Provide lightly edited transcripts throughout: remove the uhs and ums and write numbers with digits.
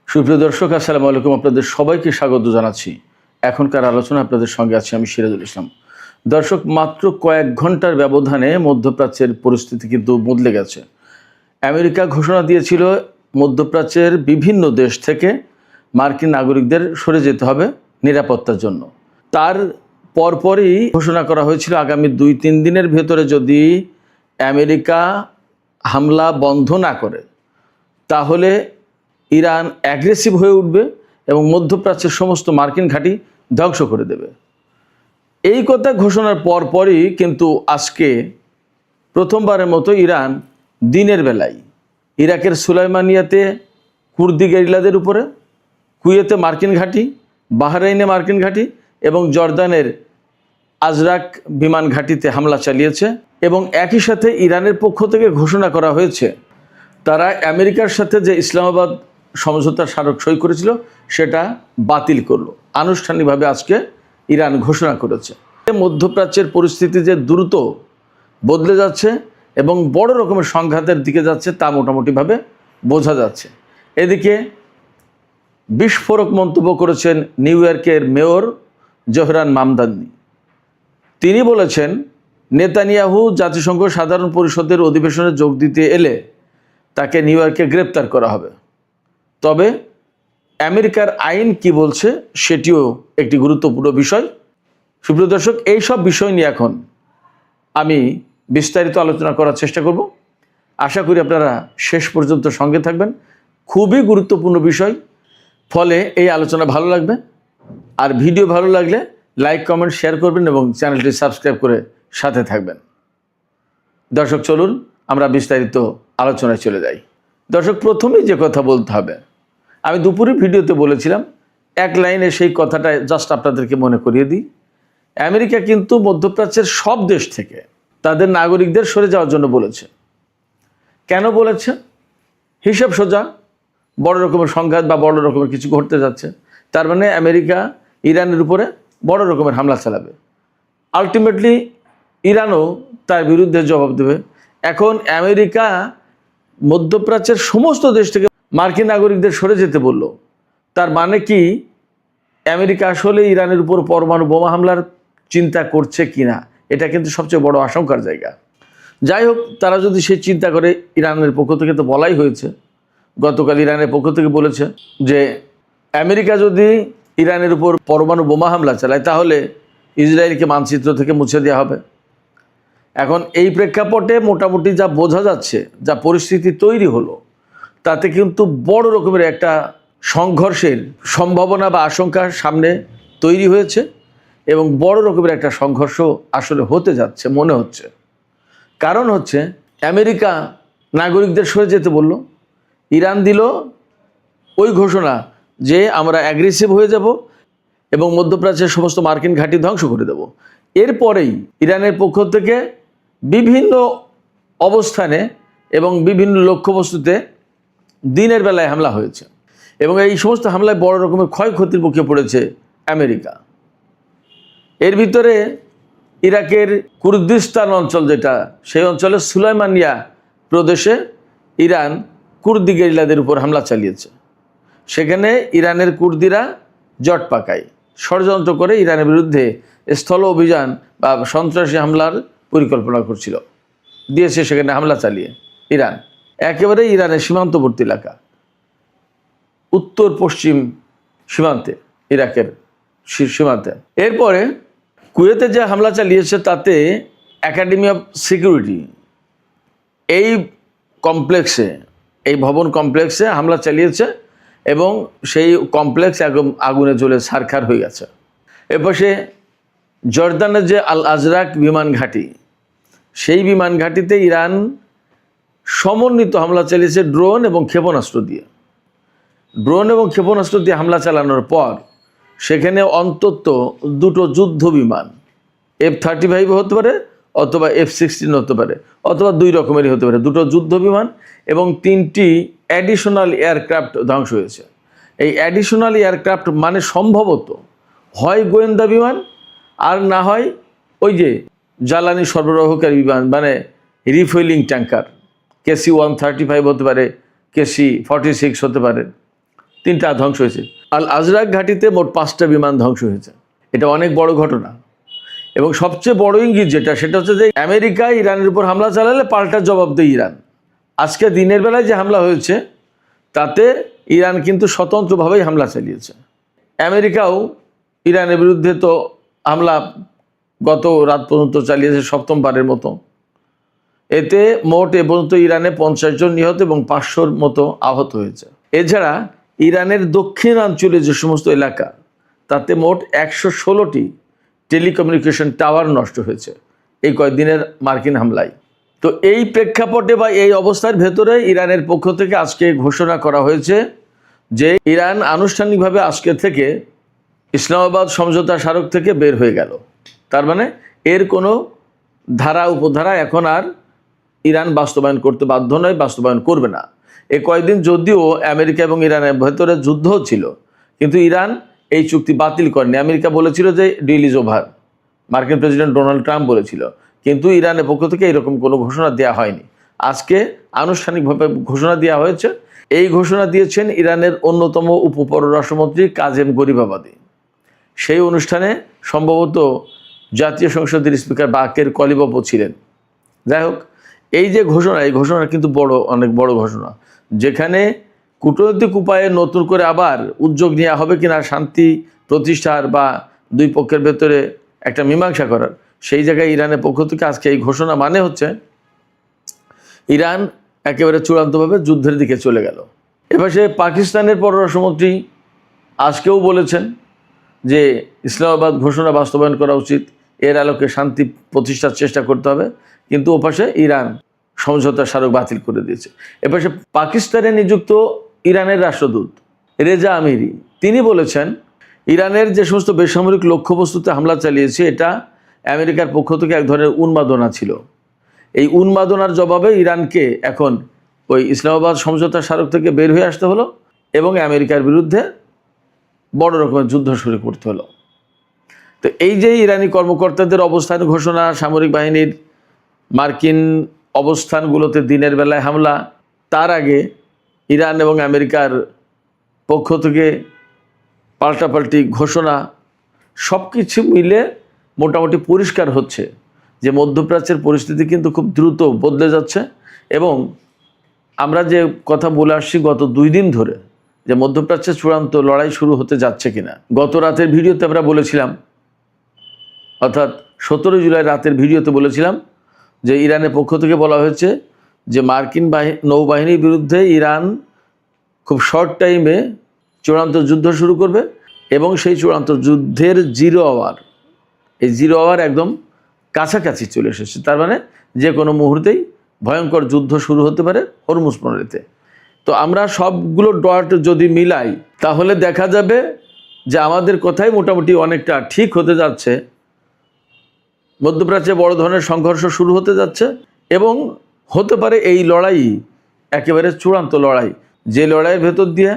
সুপ্রিয় দর্শক, আসসালামু আলাইকুম। আপনাদের সবাইকে স্বাগত জানাচ্ছি। এখনকার আলোচনা আপনাদের সঙ্গে আছি আমি সিরাজুল ইসলাম। দর্শক, মাত্র কয়েক ঘন্টার ব্যবধানে মধ্যপ্রাচ্যের পরিস্থিতি কিন্তু বদলে গেছে। আমেরিকা ঘোষণা দিয়েছিল মধ্যপ্রাচ্যের বিভিন্ন দেশ থেকে মার্কিন নাগরিকদের সরে যেতে হবে নিরাপত্তার জন্য। তার পরপরই ঘোষণা করা হয়েছিল আগামী 2-3 দিনের ভেতরে যদি আমেরিকা হামলা বন্ধ না করে তাহলে ইরান অ্যাগ্রেসিভ হয়ে উঠবে এবং মধ্যপ্রাচ্যের সমস্ত মার্কিন ঘাঁটি ধ্বংস করে দেবে। এই কথা ঘোষণার পরপরই কিন্তু আজকে প্রথমবারের মতো ইরান দিনের বেলায় ইরাকের সুলাইমানিয়াতে কুর্দি গেরিলাদের উপরে, কুয়েতে মার্কিন ঘাঁটি, বাহরাইনে মার্কিন ঘাঁটি এবং জর্দানের আজরাক বিমান ঘাঁটিতে হামলা চালিয়েছে। এবং একই সাথে ইরানের পক্ষ থেকে ঘোষণা করা হয়েছে তারা আমেরিকার সাথে যে ইসলামাবাদ সমঝোতার স্মারক সই করেছিল সেটা বাতিল করলো। আনুষ্ঠানিকভাবে আজকে ইরান ঘোষণা করেছে। মধ্যপ্রাচ্যের পরিস্থিতি যে দ্রুত বদলে যাচ্ছে এবং বড় রকমের সংঘাতের দিকে যাচ্ছে তা মোটামুটিভাবে বোঝা যাচ্ছে। এদিকে বিস্ফোরক মন্তব্য করেছেন নিউ ইয়র্কের মেয়র জোহরান মামদানি। তিনি বলেছেন, নেতানিয়াহু জাতিসংঘ সাধারণ পরিষদের অধিবেশনে যোগ দিতে এলে তাকে নিউ ইয়র্কে গ্রেপ্তার করা হবে। তবে আমেরিকার আইন কি বলছে সেটিও একটি গুরুত্বপূর্ণ বিষয়। সুপ্রিয় দর্শক, এই সব বিষয় নিয়ে এখন আমি বিস্তারিত আলোচনা করার চেষ্টা করব। আশা করি আপনারা শেষ পর্যন্ত সঙ্গে থাকবেন। খুবই গুরুত্বপূর্ণ বিষয়, ফলে এই আলোচনা ভালো লাগবে। আর ভিডিও ভালো লাগলে লাইক, কমেন্ট, শেয়ার করবেন এবং চ্যানেলটি সাবস্ক্রাইব করে সাথে থাকবেন। দর্শক, চলুন আমরা বিস্তারিত আলোচনায় চলে যাই। দর্শক, প্রথমেই যে কথা বলতে হবে, আমি দুপুরের ভিডিওতে বলেছিলাম, এক লাইনে সেই কথাটা জাস্ট আপনাদেরকে মনে করিয়ে দিই। আমেরিকা কিন্তু মধ্যপ্রাচ্যের সব দেশ থেকে তাদের নাগরিকদের সরে যাওয়ার জন্য বলেছে। কেন বলেছে? হিসাব সোজা, বড় রকমের সংঘাত বা বড় রকমের কিছু ঘটতে যাচ্ছে, তার মানে আমেরিকা ইরানের উপরে বড় রকমের হামলা চালাবে। আলটিমেটলি ইরানও তার বিরুদ্ধে জবাব দেবে। এখন আমেরিকা মধ্যপ্রাচ্যের সমস্ত দেশ থেকে মার্কিন নাগরিকদের সরে যেতে বলল, তার মানে কি আমেরিকা আসলে ইরানের উপর পরমাণু বোমা হামলার চিন্তা করছে কিনা, এটা কিন্তু সবচেয়ে বড় আশঙ্কার জায়গা। যাই হোক, তারা যদি সেই চিন্তা করে, ইরানের পক্ষ থেকে তো বলাই হয়েছে, গতকাল ইরানের পক্ষ থেকে বলেছে যে আমেরিকা যদি ইরানের উপর পরমাণু বোমা হামলা চালায় তাহলে ইসরায়েলকে মানচিত্র থেকে মুছে দেওয়া হবে। এখন এই প্রেক্ষাপটে মোটামুটি যা বোঝা যাচ্ছে, যা পরিস্থিতি তৈরি হলো, তাতে কিন্তু বড় রকমের একটা সংঘর্ষের সম্ভাবনা বা আশঙ্কা সামনে তৈরি হয়েছে এবং বড় রকমের একটা সংঘর্ষ আসলে হতে যাচ্ছে মনে হচ্ছে। কারণ হচ্ছে, আমেরিকা নাগরিকদের সরে যেতে বলল, ইরান দিল ওই ঘোষণা যে আমরা অ্যাগ্রেসিভ হয়ে যাব এবং মধ্যপ্রাচ্যের সমস্ত মার্কিন ঘাঁটি ধ্বংস করে দেব। এরপরেই ইরানের পক্ষ থেকে বিভিন্ন অবস্থানে এবং বিভিন্ন লক্ষ্যবস্তুতে দিনের বেলায় হামলা হয়েছে এবং এই সমস্ত হামলায় বড় রকমের ক্ষয়ক্ষতির মুখে পড়েছে আমেরিকা। এর ভিতরে ইরাকের কুর্দিস্তান অঞ্চল যেটা, সেই অঞ্চলে সুলাইমানিয়া প্রদেশে ইরান কুর্দি গেরিলাদের উপর হামলা চালিয়েছে। সেখানে ইরানের কুর্দিরা জট পাকায়, ষড়যন্ত্র করে ইরানের বিরুদ্ধে স্থল অভিযান বা সন্ত্রাসী হামলার পরিকল্পনা করছিল, দিয়েছে সেখানে হামলা চালিয়ে ইরান। একেবারে ইরানের সীমান্তবর্তী এলাকা, উত্তর পশ্চিম সীমান্তে, ইরাকের সীমান্তে। এরপরে কুয়েতে যে হামলা চালিয়েছে তাতে একাডেমি অফ সিকিউরিটি এই কমপ্লেক্সে, এই ভবন কমপ্লেক্সে হামলা চালিয়েছে এবং সেই কমপ্লেক্স আগুনে জ্বলে ছারখার হয়ে গেছে। এপাশে জর্দানের যে আল আজরাক বিমান ঘাঁটি, সেই বিমান ঘাঁটিতে ইরান সমন্বিত হামলা চালিয়েছে ড্রোন এবং ক্ষেপণাস্ত্র দিয়ে। ড্রোন এবং ক্ষেপণাস্ত্র দিয়ে হামলা চালানোর পর সেখানে অন্তত 2টো যুদ্ধ বিমান, F-35 হতে পারে অথবা F-16 হতে পারে অথবা 2 রকমেরই হতে পারে, 2টো যুদ্ধ বিমান এবং 3টি অ্যাডিশনাল এয়ারক্রাফট ধ্বংস হয়েছে। এই অ্যাডিশনাল এয়ারক্রাফট মানে সম্ভবত হয় গোয়েন্দা বিমান আর না হয় ওই যে জ্বালানি সরবরাহকারী বিমান, মানে রিফুয়েলিং ট্যাঙ্কার, KC-135 হতে পারে, KC-46 হতে পারে। 3টা ধ্বংস হয়েছে। আল আজরাক ঘাঁটিতে মোট 5টা বিমান ধ্বংস হয়েছে। এটা অনেক বড় ঘটনা। এবং সবচেয়ে বড় ইঙ্গিত সেটা হচ্ছে যে আমেরিকা ইরানের উপর হামলা চালালে পাল্টা জবাব দেয় ইরান। আজকে দিনের বেলায় যে হামলা হয়েছে তাতে ইরান কিন্তু স্বতন্ত্রভাবেই হামলা চালিয়েছে। আমেরিকাও ইরানের বিরুদ্ধে তো হামলা গত রাত পর্যন্ত চালিয়েছে 7মবারের মতো। এতে মোট এ পর্যন্ত ইরানে 50 জন নিহত এবং 500-র মতো আহত হয়েছে। এছাড়া ইরানের দক্ষিণাঞ্চলে যে সমস্ত এলাকা তাতে মোট 116টি টেলিকমিউনিকেশন টাওয়ার নষ্ট হয়েছে এই কয়েকদিনের মার্কিন হামলায়। তো এই প্রেক্ষাপটে বা এই অবস্থার ভেতরে ইরানের পক্ষ থেকে আজকে ঘোষণা করা হয়েছে যে ইরান আনুষ্ঠানিকভাবে আজকে থেকে ইসলামাবাদ সমঝোতা স্মারক থেকে বের হয়ে গেল। তার মানে এর কোনো ধারা উপধারা এখন আর ইরান বাস্তবায়ন করতে বাধ্য নয়, বাস্তবায়ন করবে না। এই কয়েকদিন যদিও আমেরিকা এবং ইরানের ভেতরে যুদ্ধ ছিল, কিন্তু ইরান এই চুক্তি বাতিল করেনি। আমেরিকা বলেছিল যে ডিল ইজ ওভার, মার্কিন প্রেসিডেন্ট ডোনাল্ড ট্রাম্প বলেছিল, কিন্তু ইরানের পক্ষ থেকে এরকম কোনো ঘোষণা দেওয়া হয়নি। আজকে আনুষ্ঠানিকভাবে ঘোষণা দেওয়া হয়েছে। এই ঘোষণা দিয়েছেন ইরানের অন্যতম উপপররাষ্ট্রমন্ত্রী কাজেম গরিবাবাদি। সেই অনুষ্ঠানে সম্ভবত জাতীয় সংসদের স্পিকার বাকের কলিবাবও ছিলেন। যাই হোক, এই যে ঘোষণা, এই ঘোষণা কিন্তু অনেক বড় ঘোষণা, যেখানে কূটনৈতিক উপায়ে নতুন করে আবার উদ্যোগ নেওয়া হবে কিনা শান্তি প্রতিষ্ঠার বা দুই পক্ষের ভেতরে একটা মীমাংসা করার, সেই জায়গায় ইরানের পক্ষ থেকে আজকে এই ঘোষণা মানে হচ্ছে ইরান একেবারে চূড়ান্তভাবে যুদ্ধের দিকে চলে গেল। এবার সে পাকিস্তানের পররাষ্ট্রমন্ত্রী আজকেও বলেছেন যে ইসলামাবাদ ঘোষণা বাস্তবায়ন করা উচিত, এর আলোকে শান্তি প্রতিষ্ঠার চেষ্টা করতে হবে, কিন্তু ওপাশে ইরান সমঝোতা স্মারক বাতিল করে দিয়েছে। এপাশে পাকিস্তানে নিযুক্ত ইরানের রাষ্ট্রদূত রেজা আমিরি তিনি বলেছেন ইরানের যে সমস্ত বেসামরিক লক্ষ্যবস্তুতে হামলা চালিয়েছে এটা আমেরিকার পক্ষ থেকে এক ধরনের উন্মাদনা ছিল। এই উন্মাদনার জবাবে ইরানকে এখন ওই ইসলামাবাদ সমঝোতা স্মারক থেকে বের হয়ে আসতে হলো এবং আমেরিকার বিরুদ্ধে বড় রকমের যুদ্ধ শুরু করতে হলো। তো এই যে ইরানি কর্মকর্তাদের অবস্থান ঘোষণা, সামরিক বাহিনীর মার্কিন অবস্থানগুলোতে দিনের বেলায় হামলা, তার আগে ইরান এবং আমেরিকার পক্ষ থেকে পাল্টাপাল্টি ঘোষণা, সব কিছু মিলে মোটামুটি পরিষ্কার হচ্ছে যে মধ্যপ্রাচ্যের পরিস্থিতি কিন্তু খুব দ্রুত বদলে যাচ্ছে। এবং আমরা যে কথা বলে আসছি গত 2 দিন ধরে যে মধ্যপ্রাচ্যে চূড়ান্ত লড়াই শুরু হতে যাচ্ছে কিনা, গত রাতের ভিডিওতে আমরা বলেছিলাম, অর্থাৎ 17 জুলাই রাতের ভিডিওতে বলেছিলাম যে ইরানের পক্ষ থেকে বলা হয়েছে যে মার্কিন নৌবাহিনীর বিরুদ্ধে ইরান খুব শর্ট টাইমে চূড়ান্ত যুদ্ধ শুরু করবে এবং সেই চূড়ান্ত যুদ্ধের 0 আওয়ার, এই 0 আওয়ার একদম কাছাকাছি চলে এসেছে। তার মানে যে কোনো মুহূর্তেই ভয়ঙ্কর যুদ্ধ শুরু হতে পারে হরমুজ প্রণালীতে। তো আমরা সবগুলো ডট যদি মিলাই তাহলে দেখা যাবে যে আমাদের কথাই মোটামুটি অনেকটা ঠিক হতে যাচ্ছে। মধ্যপ্রাচ্যে বড় ধরনের সংঘর্ষ শুরু হতে যাচ্ছে এবং হতে পারে এই লড়াই একেবারে চূড়ান্ত লড়াই, যে লড়াইয়ের ভেতর দিয়ে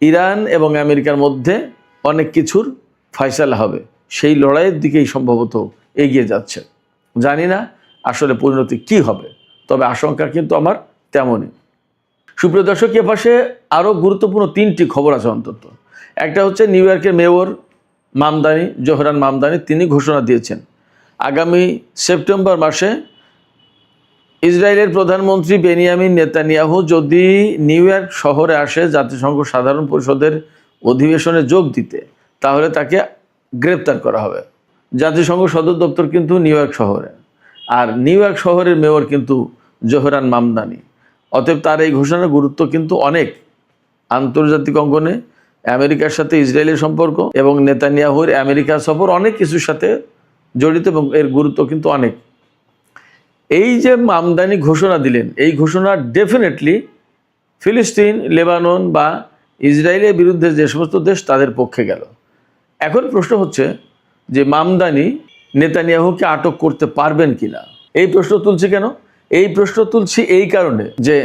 ইরান এবং আমেরিকার মধ্যে অনেক কিছুর ফয়সালা হবে। সেই লড়াইয়ের দিকেই সম্ভবত এগিয়ে যাচ্ছে। জানি না আসলে পরিণতি কি হবে, তবে আশঙ্কা কিন্তু আমার তেমনই। সুপ্রিয় দর্শক, এ পাশে আরও গুরুত্বপূর্ণ 3টি খবর আছে অন্তত। একটা হচ্ছে নিউ ইয়র্কের মেয়র মামদানি, জোহরান মামদানি, তিনি ঘোষণা দিয়েছেন আগামী সেপ্টেম্বর মাসে ইসরায়েলের প্রধানমন্ত্রী বেনিয়ামিন নেতানিয়াহু যদি নিউ ইয়র্ক শহরে আসে জাতিসংঘ সাধারণ পরিষদের অধিবেশনে যোগ দিতে, তাহলে তাকে গ্রেপ্তার করা হবে। জাতিসংঘ সদর দপ্তর কিন্তু নিউ ইয়র্ক শহরে, আর নিউ ইয়র্ক শহরের মেয়র কিন্তু জোহরান মামদানি। অতএব তার এই ঘোষণার গুরুত্ব কিন্তু অনেক। আন্তর্জাতিক অঙ্গনে আমেরিকার সাথে ইসরায়েলের সম্পর্ক এবং নেতানিয়াহুর আমেরিকা সফর অনেক কিছুর সাথে জড়িত এবং এর গুরুত্ব কিন্তু অনেক। এই যে মামদানি ঘোষণা দিলেন, এই ঘোষণা ডেফিনেটলি ফিলিস্তিন, লেবানন বা ইসরায়েলের বিরুদ্ধে যে সমস্ত দেশ তাদের পক্ষে গেল। এখন প্রশ্ন হচ্ছে যে মামদানি নেতানিয়াহুকে আটক করতে পারবেন কিনা। এই প্রশ্ন তুলছি কেন? এই প্রশ্ন তুলছি এই কারণে যে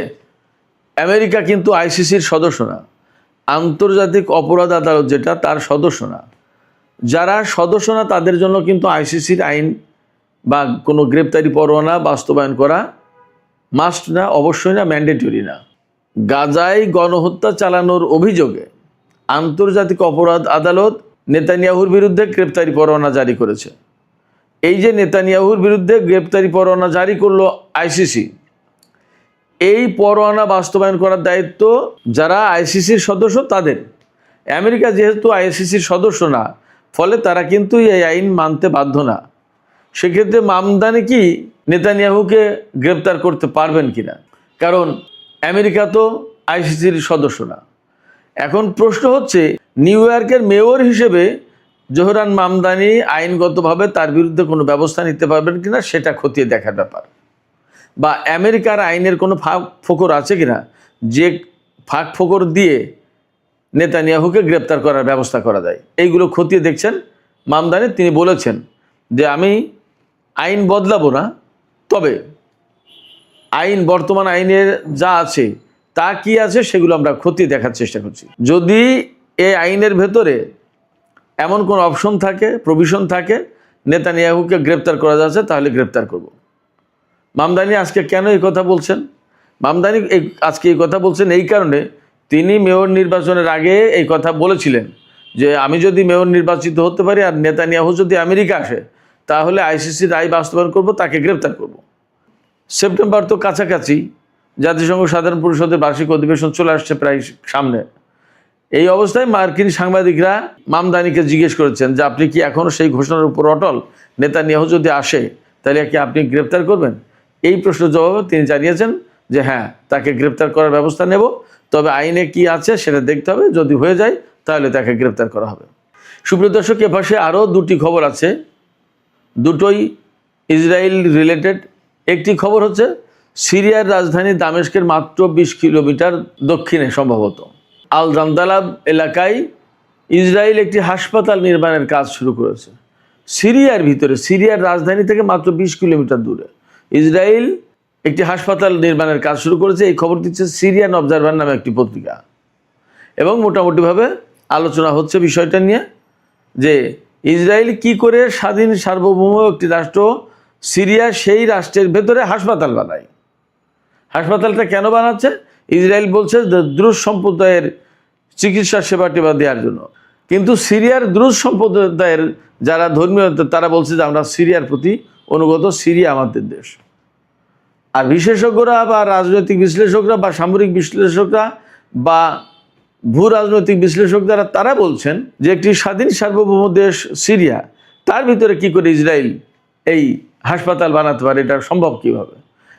আমেরিকা কিন্তু আইসিসির সদস্য না, আন্তর্জাতিক অপরাধ আদালত যেটা তার সদস্য না। যারা সদস্য না তাদের জন্য কিন্তু আইসিসির আইন বা কোনো গ্রেপ্তারি পরোয়ানা বাস্তবায়ন করা মাস্ট না, অবশ্যই না, ম্যান্ডেটরি না। গাজায় গণহত্যা চালানোর অভিযোগে আন্তর্জাতিক অপরাধ আদালত নেতানিয়াহুর বিরুদ্ধে গ্রেপ্তারি পরোয়ানা জারি করেছে। এই যে নেতানিয়াহুর বিরুদ্ধে গ্রেপ্তারি পরোয়ানা জারি করলো আইসিসি, এই পরোয়ানা বাস্তবায়ন করার দায়িত্ব যারা আইসিসির সদস্য তাদের। আমেরিকা যেহেতু আইসিসির সদস্য না, ফলে তারা কিন্তু এই আইন মানতে বাধ্য না। সেক্ষেত্রে মামদানি কি নেতানিয়াহুকে গ্রেপ্তার করতে পারবেন কিনা? কারণ আমেরিকা তো আইসিসির সদস্য না। এখন প্রশ্ন হচ্ছে, নিউ ইয়র্কের মেয়র হিসেবে জোহরান মামদানি আইনগতভাবে তার বিরুদ্ধে কোনো ব্যবস্থা নিতে পারবেন কিনা সেটা খতিয়ে দেখার ব্যাপার। বা আমেরিকার আইনের কোনো ফাঁক ফোকর আছে কিনা, যে ফাঁক ফোকর দিয়ে নেতানিয়াহুকে গ্রেপ্তার করার ব্যবস্থা করা যায়, এইগুলো খতিয়ে দেখছেন মামদানি। তিনি বলেছেন যে আমি আইন বদলাবো না, তবে আইন, বর্তমান আইনের যা আছে তা কি আছে সেগুলো আমরা খতিয়ে দেখার চেষ্টা করছি। যদি এই আইনের ভেতরে এমন কোনো অপশন থাকে, প্রভিশন থাকে নেতানিয়াহুকে গ্রেপ্তার করা যাচ্ছে, তাহলে গ্রেপ্তার করব। মামদানি আজকে কেন এই কথা বলছেন? মামদানি আজকে এই কথা বলছেন এই কারণে, তিনি মেয়র নির্বাচনের আগে এই কথা বলেছিলেন যে আমি যদি মেয়র নির্বাচিত হতে পারি আর নেতানিয়াহু যদি আমেরিকা আসে, তাহলে আইসিসির রায় বাস্তবায়ন করব, তাকে গ্রেপ্তার করব। সেপ্টেম্বর তো কাছাকাছি, জাতিসংঘ সাধারণ পরিষদের বার্ষিক অধিবেশন চলে আসছে প্রায় সামনে। এই অবস্থায় মার্কিন সাংবাদিকরা মামদানিকে জিজ্ঞেস করেছেন যে আপনি কি এখনও সেই ঘোষণার উপর অটল? নেতানিয়াহু যদি আসে তাহলে কি আপনি গ্রেপ্তার করবেন? এই প্রশ্নের জবাবে তিনি জানিয়েছেন যে হ্যাঁ, তাকে গ্রেপ্তার করার ব্যবস্থা নেব, তবে আইনে কি আছে সেটা দেখতে হবে, যদি হয়ে যায় তাহলে তাকে গ্রেপ্তার করা হবে। সুপ্রিয় দর্শক, এ পাশে আরও দুটি খবর আছে, দুটোই ইসরায়েল রিলেটেড। একটি খবর হচ্ছে সিরিয়ার রাজধানী দামেস্কের মাত্র 20 কিলোমিটার দক্ষিণে সম্ভবত আল জামদালাব এলাকায় ইসরায়েল একটি হাসপাতাল নির্মাণের কাজ শুরু করেছে। সিরিয়ার ভিতরে, সিরিয়ার রাজধানী থেকে মাত্র 20 কিলোমিটার দূরে ইসরায়েল একটি হাসপাতাল নির্মাণের কাজ শুরু করেছে। এই খবর দিচ্ছে সিরিয়ান অবজারভার নামে একটি পত্রিকা। এবং মোটামুটিভাবে আলোচনা হচ্ছে বিষয়টা নিয়ে যে ইসরায়েল কি করে স্বাধীন সার্বভৌম একটি রাষ্ট্র সিরিয়া, সেই রাষ্ট্রের ভেতরে হাসপাতাল বানায়। হাসপাতালটা কেন বানাচ্ছে? ইসরায়েল বলছে যে দ্রুজ সম্প্রদায়ের চিকিৎসা সেবা টেবা দেওয়ার জন্য। কিন্তু সিরিয়ার দ্রুজ সম্প্রদায়ের যারা ধর্মীয়, তারা বলছে যে আমরা সিরিয়ার প্রতি অনুগত, সিরিয়া আমাদের দেশ। আর বিশেষজ্ঞরা বা রাজনৈতিক বিশ্লেষকরা বা সামরিক বিশ্লেষকরা বা ভূ রাজনৈতিক বিশ্লেষকরা তারা বলছেন যে একটি স্বাধীন সার্বভৌম দেশ সিরিয়া, তার ভিতরে কি করে ইসরায়েল এই হাসপাতাল বানাতে পারে? এটা সম্ভব কীভাবে?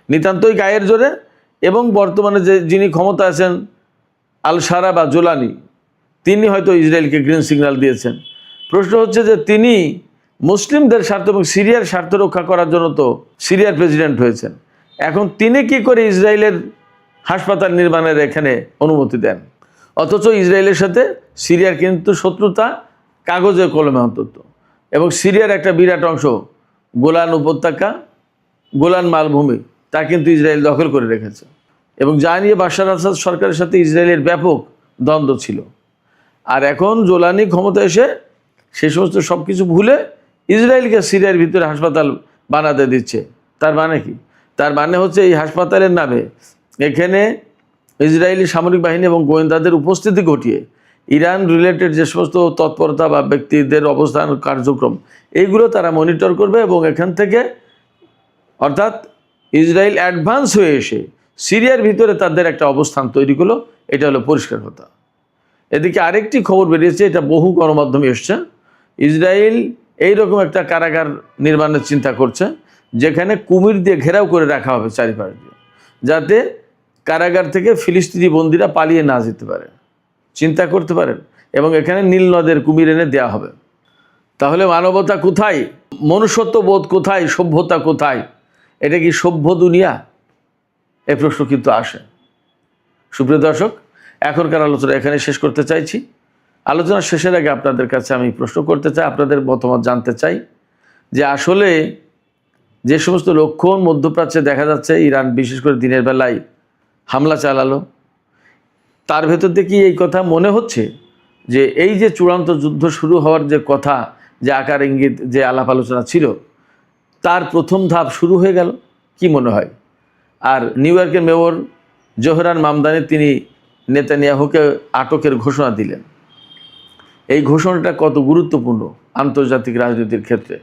নিতান্তই গায়ের জোরে। এবং বর্তমানে যিনি ক্ষমতা আছেন আল সারা বা জোলানি, তিনি হয়তো ইসরায়েলকে গ্রিন সিগন্যাল দিয়েছেন। প্রশ্ন হচ্ছে যে তিনি মুসলিমদের স্বার্থ এবং সিরিয়ার স্বার্থ রক্ষা করার জন্য তো সিরিয়ার প্রেসিডেন্ট হয়েছেন, এখন তিনি কি করে ইসরায়েলের হাসপাতাল নির্মাণের এখানে অনুমতি দেন? অথচ ইসরায়েলের সাথে সিরিয়ার কিন্তু শত্রুতা কাগজে কলমে অন্তত। এবং সিরিয়ার একটা বিরাট অংশ গোলান উপত্যকা, গোলান মালভূমি, তা কিন্তু ইসরায়েল দখল করে রেখেছে। এবং যা নিয়ে বাশার আসাদ সরকারের সাথে ইসরায়েলের ব্যাপক দ্বন্দ্ব ছিল। আর এখন জোলানি ক্ষমতা এসে সে সমস্ত সব কিছু ভুলে ইসরায়েলকে সিরিয়ার ভিতরে হাসপাতাল বানাতে দিচ্ছে। তার মানে কি? তার মানে হচ্ছে এই হাসপাতালের নামে এখানে ইসরায়েলি সামরিক বাহিনী এবং গোয়েন্দাদের উপস্থিতি ঘটিয়ে ইরান রিলেটেড যে সমস্ত তৎপরতা বা ব্যক্তিদের অবস্থান কার্যক্রম, এইগুলো তারা মনিটর করবে। এবং এখান থেকে অর্থাৎ ইসরায়েল অ্যাডভান্স হয়ে এসে সিরিয়ার ভিতরে তাদের একটা অবস্থান তৈরি করলো, এটা হলো পরিষ্কার কথা। এদিকে আরেকটি খবর বেরিয়েছে, এটা বহু গণমাধ্যমে এসছে, ইসরায়েল এইরকম একটা কারাগার নির্মাণের চিন্তা করছে যেখানে কুমির দিয়ে ঘেরাও করে রাখা হবে চারিপাশ দিয়ে, যাতে কারাগার থেকে ফিলিস্তিনি বন্দীরা পালিয়ে না যেতে পারে। চিন্তা করতে পারেন। এবং এখানে নীল নদের কুমির এনে দেওয়া হবে। তাহলে মানবতা কোথায়? মনুষ্যত্ব বোধ কোথায়? সভ্যতা কোথায়? এটা কি সভ্য দুনিয়া? এই প্রশ্ন কিন্তু আসে। সুপ্রিয় দর্শক, এখনকার আলোচনা এখানে শেষ করতে চাইছি। আলোচনা শেষের আগে আপনাদের কাছে আমি প্রশ্ন করতে চাই, আপনাদের মতামত জানতে চাই যে আসলে যে সমস্ত লক্ষণ মধ্যপ্রাচ্যে দেখা যাচ্ছে, ইরান বিশেষ করে দিনের বেলায় হামলা চালালো, তার ভেতর থেকে এই কথা মনে হচ্ছে যে এই যে চূড়ান্ত যুদ্ধ শুরু হওয়ার যে কথা, যে আকার ইঙ্গিত, যে আলাপ আলোচনা ছিল, তার প্রথম ধাপ শুরু হয়ে গেল? কি মনে হয়? আর নিউ ইয়র্কের মেয়র জোহরান মামদানি তিনি নেতানিয়াহুকে আটকের ঘোষণা দিলেন। এই ঘোষণাটা কত গুরুত্বপূর্ণ আন্তর্জাতিক রাজনীতির ক্ষেত্রে,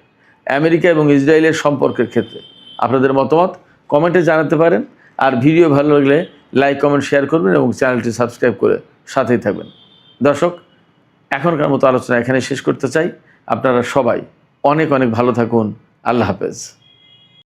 আমেরিকা এবং ইসরায়েলের সম্পর্কের ক্ষেত্রে। আপনাদের মতামত কমেন্টে জানাতে পারেন। আর ভিডিও ভালো লাগলে লাইক, কমেন্ট, শেয়ার করবেন এবং চ্যানেলটি সাবস্ক্রাইব করে সাথেই থাকবেন। দর্শক, এখনকার মতো আলোচনা এখানে শেষ করতে চাই। আপনারা সবাই অনেক অনেক ভালো থাকুন। আল্লাহ হাফেজ।